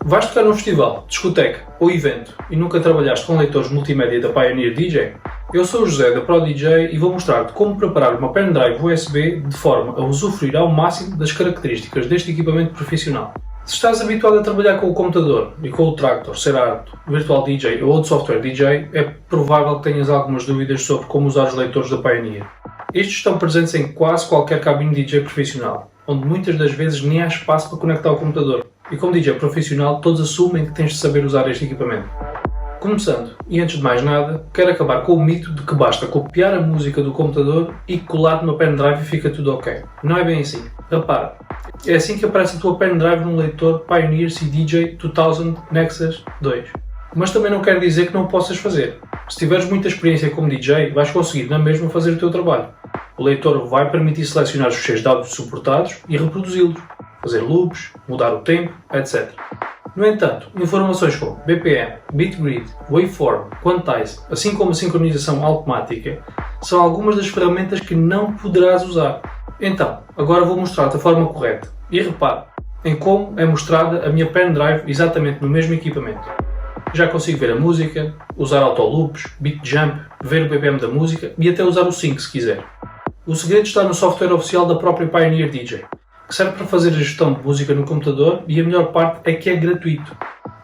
Vais tocar num festival, discoteca ou evento e nunca trabalhaste com leitores multimédia da Pioneer DJ? Eu sou o José da ProDJ e vou mostrar-te como preparar uma pendrive USB de forma a usufruir ao máximo das características deste equipamento profissional. Se estás habituado a trabalhar com o computador e com o Traktor, Serato, Virtual DJ ou outro software DJ, é provável que tenhas algumas dúvidas sobre como usar os leitores da Pioneer. Estes estão presentes em quase qualquer cabine DJ profissional, onde muitas das vezes nem há espaço para conectar ao computador. E como DJ profissional, todos assumem que tens de saber usar este equipamento. Começando, e antes de mais nada, quero acabar com o mito de que basta copiar a música do computador e colar numa pendrive e fica tudo ok. Não é bem assim. Repara, é assim que aparece a tua pendrive num leitor Pioneer CDJ 2000 Nexus 2. Mas também não quer dizer que não o possas fazer. Se tiveres muita experiência como DJ, vais conseguir na mesma fazer o teu trabalho. O leitor vai permitir selecionar os ficheiros de áudio suportados e reproduzi-los, fazer loops, mudar o tempo, etc. No entanto, informações como BPM, BitGrid, Waveform, Quantize, assim como a sincronização automática, são algumas das ferramentas que não poderás usar. Então, agora vou mostrar-te a forma correta. E repare em como é mostrada a minha pendrive exatamente no mesmo equipamento. Já consigo ver a música, usar autoloops, beat jump, ver o BPM da música e até usar o sync se quiser. O segredo está no software oficial da própria Pioneer DJ, que serve para fazer a gestão de música no computador e a melhor parte é que é gratuito.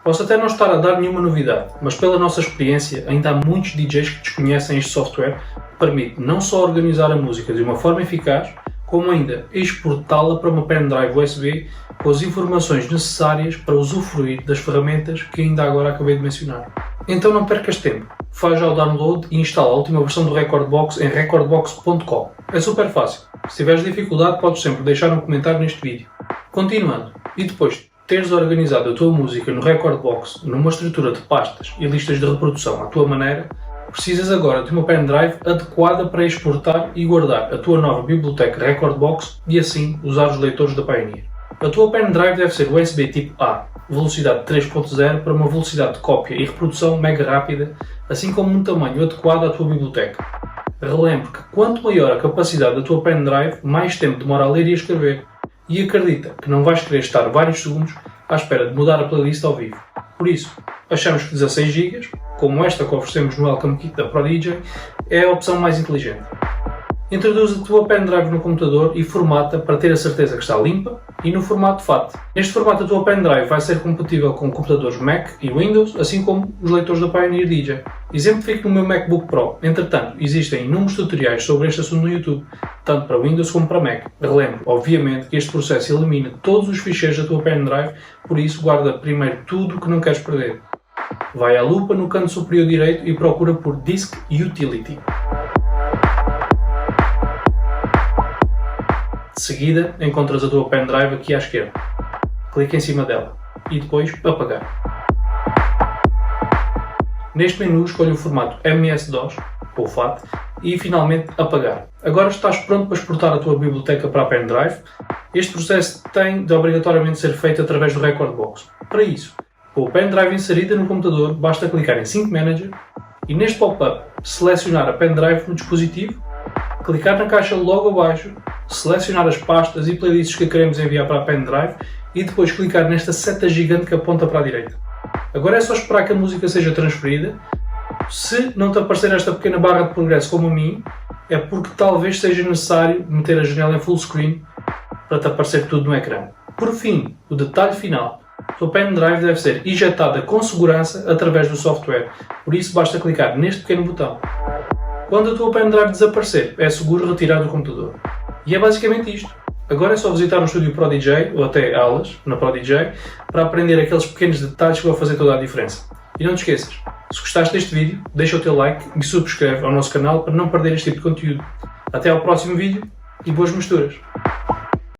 Posso até não estar a dar nenhuma novidade, mas pela nossa experiência ainda há muitos DJs que desconhecem este software que permite não só organizar a música de uma forma eficaz, como ainda exportá-la para uma pendrive USB com as informações necessárias para usufruir das ferramentas que ainda agora acabei de mencionar. Então não percas tempo, faz já o download e instala a última versão do Rekordbox em rekordbox.com. É super fácil. Se tiveres dificuldade, podes sempre deixar um comentário neste vídeo. Continuando, e depois de teres organizado a tua música no Rekordbox numa estrutura de pastas e listas de reprodução à tua maneira, precisas agora de uma pendrive adequada para exportar e guardar a tua nova biblioteca Rekordbox e assim usar os leitores da Pioneer. A tua pendrive deve ser USB tipo A, velocidade 3.0 para uma velocidade de cópia e reprodução mega rápida, assim como um tamanho adequado à tua biblioteca. Relembro que quanto maior a capacidade da tua pendrive, mais tempo demora a ler e a escrever. E acredita que não vais querer estar vários segundos à espera de mudar a playlist ao vivo. Por isso, achamos que 16 GB, como esta que oferecemos no Welcome Kit da ProDJ, é a opção mais inteligente. Introduz a tua pendrive no computador e formata para ter a certeza que está limpa e no formato FAT. Neste formato a tua pendrive vai ser compatível com computadores Mac e Windows, assim como os leitores da Pioneer DJ. Exemplifico no meu MacBook Pro. Entretanto, existem inúmeros tutoriais sobre este assunto no YouTube, tanto para Windows como para Mac. Relembro, obviamente, que este processo elimina todos os ficheiros da tua pendrive, por isso guarda primeiro tudo o que não queres perder. Vai à lupa no canto superior direito e procura por Disk Utility. De seguida, encontras a tua pendrive aqui à esquerda. Clica em cima dela e depois apagar. Neste menu escolha o formato MS-DOS, ou FAT, e finalmente apagar. Agora estás pronto para exportar a tua biblioteca para a pendrive. Este processo tem de obrigatoriamente ser feito através do Rekordbox. Para isso, com a pendrive inserida no computador, basta clicar em Sync Manager e neste pop-up selecionar a pendrive no dispositivo, clicar na caixa logo abaixo, selecionar as pastas e playlists que queremos enviar para a pendrive e depois clicar nesta seta gigante que aponta para a direita. Agora é só esperar que a música seja transferida. Se não te aparecer esta pequena barra de progresso como a mim, é porque talvez seja necessário meter a janela em full screen para te aparecer tudo no ecrã. Por fim, o detalhe final. A tua pendrive deve ser ejetada com segurança através do software, por isso basta clicar neste pequeno botão. Quando a tua pendrive desaparecer, é seguro retirar do computador. E é basicamente isto. Agora é só visitar um estúdio ProDJ, ou até aulas na ProDJ, para aprender aqueles pequenos detalhes que vão fazer toda a diferença. E não te esqueças, se gostaste deste vídeo, deixa o teu like e subscreve ao nosso canal para não perder este tipo de conteúdo. Até ao próximo vídeo e boas misturas!